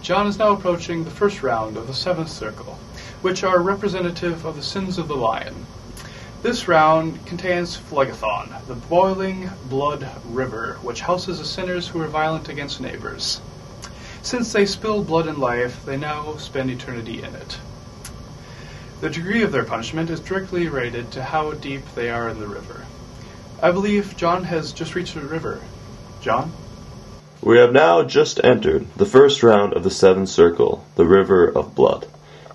John is now approaching the first round of the seventh circle, which are representative of the sins of the lion. This round contains Phlegethon, the boiling blood river, which houses the sinners who are violent against neighbors. Since they spill blood in life, they now spend eternity in it. The degree of their punishment is directly related to how deep they are in the river. I believe John has just reached the river. John? We have now just entered the first round of the seventh circle, the River of Blood.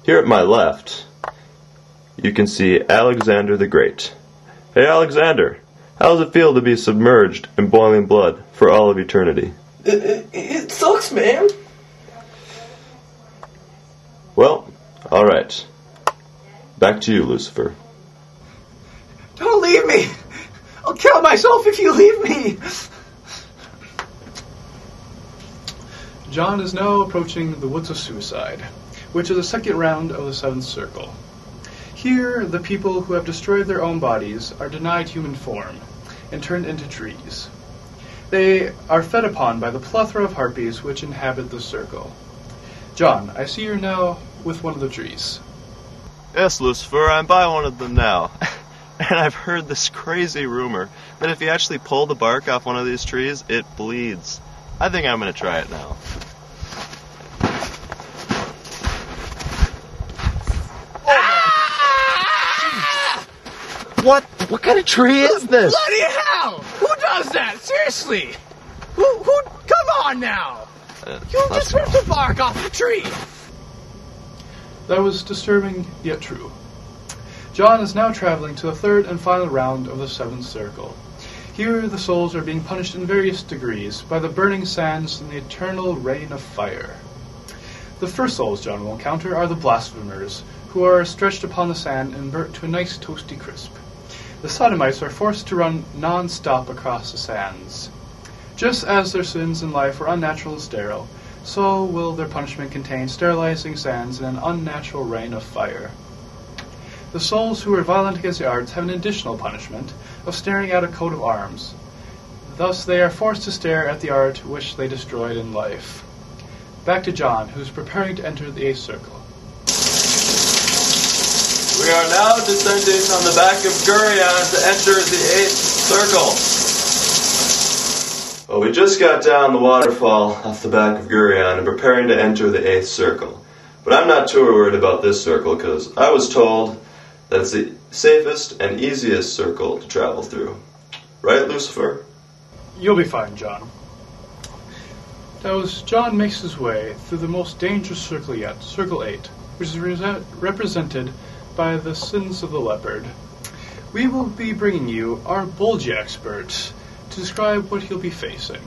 Here at my left, you can see Alexander the Great. Hey Alexander, how does it feel to be submerged in boiling blood for all of eternity? It sucks, man. Well, alright. Back to you, Lucifer. Don't leave me. I'll kill myself if you leave me. John is now approaching the Woods of Suicide, which is the second round of the seventh circle. Here, the people who have destroyed their own bodies are denied human form and turned into trees. They are fed upon by the plethora of harpies which inhabit the circle. John, I see you're now with one of the trees. Yes, Lucifer, I'm by one of them now. And I've heard this crazy rumor that if you actually pull the bark off one of these trees, it bleeds. I think I'm going to try it now. What kind of tree is this? Bloody hell! Who does that? Seriously? Who? Come on now! You just ripped the bark off the tree! That was disturbing, yet true. John is now traveling to the third and final round of the seventh circle. Here the souls are being punished in various degrees by the burning sands and the eternal rain of fire. The first souls John will encounter are the blasphemers, who are stretched upon the sand and burnt to a nice toasty crisp. The sodomites are forced to run non-stop across the sands. Just as their sins in life were unnatural and sterile, so will their punishment contain sterilizing sands and an unnatural rain of fire. The souls who are violent against the arts have an additional punishment of staring at a coat of arms. Thus they are forced to stare at the art which they destroyed in life. Back to John, who is preparing to enter the eighth circle. We are now descending on the back of Gurion to enter the eighth circle. Well, we just got down the waterfall off the back of Gurion and preparing to enter the eighth circle. But I'm not too worried about this circle because I was told that it's the safest and easiest circle to travel through. Right, Lucifer? You'll be fine, John. Now, as John makes his way through the most dangerous circle yet, Circle 8, which is represented by the sins of the leopard, we will be bringing you our bulgy expert to describe what he'll be facing.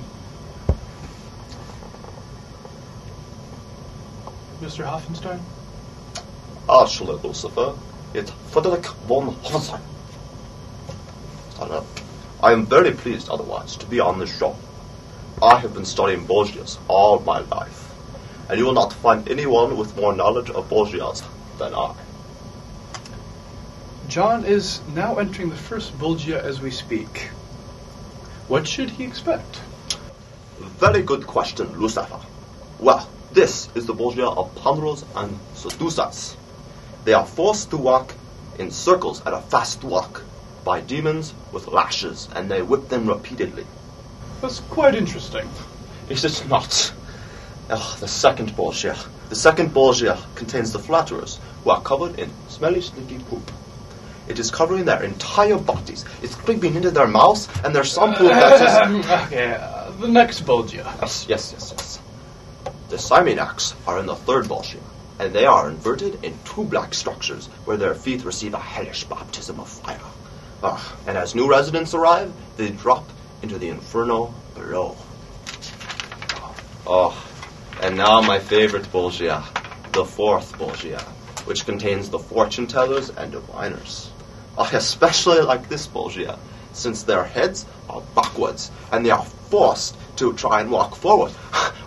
Mr. Hoffenstein? Actually, Lucifer, it's Frederick von Hoffenstein. I am very pleased, otherwise, to be on this show. I have been studying Borgias all my life, and you will not find anyone with more knowledge of Borgias than I. John is now entering the first Bulgia as we speak. What should he expect? Very good question, Lucifer. Well, this is the Borgia of Ponderers and Seducers. They are forced to walk in circles at a fast walk by demons with lashes, and they whip them repeatedly. That's quite interesting. Is it not? The second Borgia. The second Borgia contains the flatterers, who are covered in smelly, stinky poop. It is covering their entire bodies. It's creeping into their mouths, and there's some poop that is... Okay, the next Bulgia. Yes. The Simenacs are in the third Bolshia, and they are inverted in two black structures where their feet receive a hellish baptism of fire. And as new residents arrive, they drop into the Inferno below. And now my favorite Bolgia, the fourth Bolgia, which contains the fortune tellers and diviners. I especially like this Bolgia, since their heads are backwards, and they are forced to try and walk forward.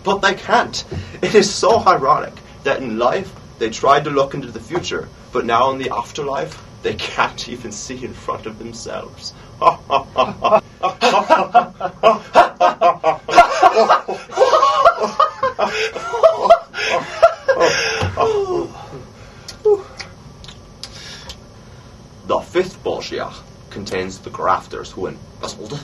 But they can't. It is so ironic that in life they tried to look into the future, but now in the afterlife they can't even see in front of themselves. contains the grafters who embezzled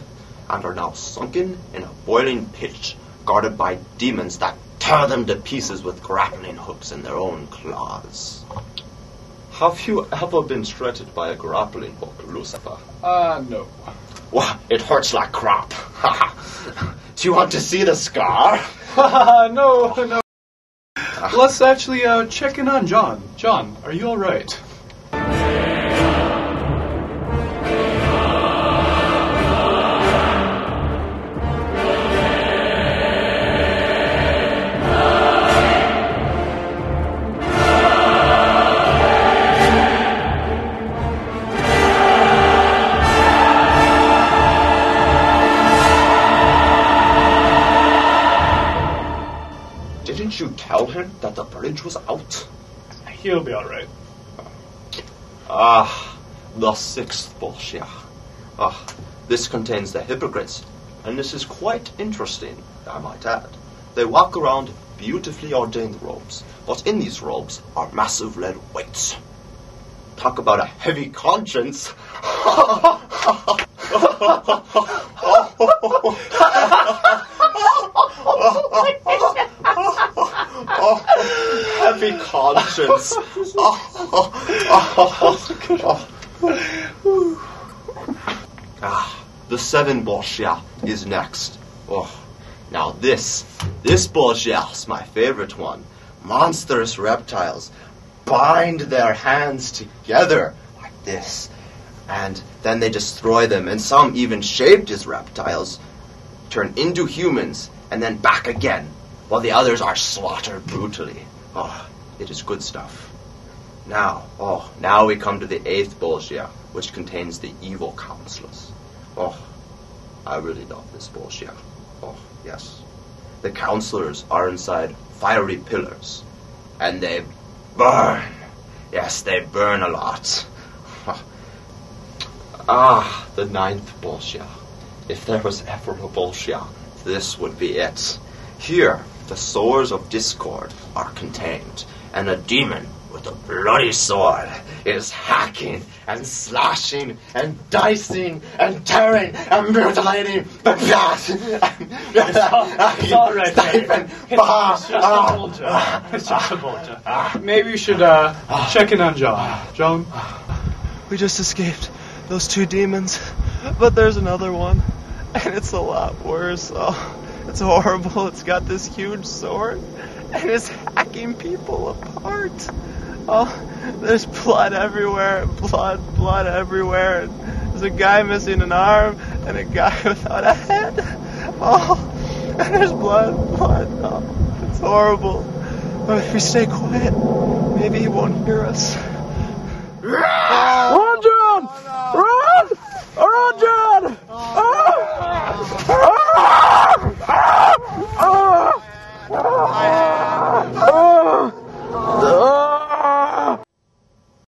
and are now sunken in a boiling pit, guarded by demons that tear them to pieces with grappling hooks in their own claws. Have you ever been shredded by a grappling hook, Lucifer? No. Well, it hurts like crap. Do you want to see the scar? No. Let's actually check in on John. John, are you alright? Didn't you tell him that the bridge was out? He'll be alright. The sixth Bolshia. This contains the hypocrites, and this is quite interesting, I might add. They walk around beautifully ordained robes, but in these robes are massive lead weights. Talk about a heavy conscience. Heavy conscience. The seven Bolshia is next. Now this Bolshia is my favorite one. Monstrous reptiles bind their hands together like this, and then they destroy them, and some even shaped as reptiles turn into humans and then back again, while the others are slaughtered brutally. It is good stuff. Now we come to the eighth Bolshia, which contains the evil counselors. I really love this Bolshia. Yes. The counselors are inside fiery pillars, and they burn. Yes, they burn a lot. The ninth Bolshia. If there was ever a Bolshia, this would be it. Here, the swords of discord are contained, and a demon with a bloody sword is hacking and slashing and dicing and tearing and mutilating. It's all right, It's just a Bolshia. Maybe you should check in on John. John? We just escaped those two demons, but there's another one, and it's a lot worse. It's horrible. It's got this huge sword, and it's hacking people apart. There's blood everywhere. Blood everywhere. And there's a guy missing an arm, and a guy without a head. And there's blood. It's horrible. But if we stay quiet, maybe he won't hear us. Run, John!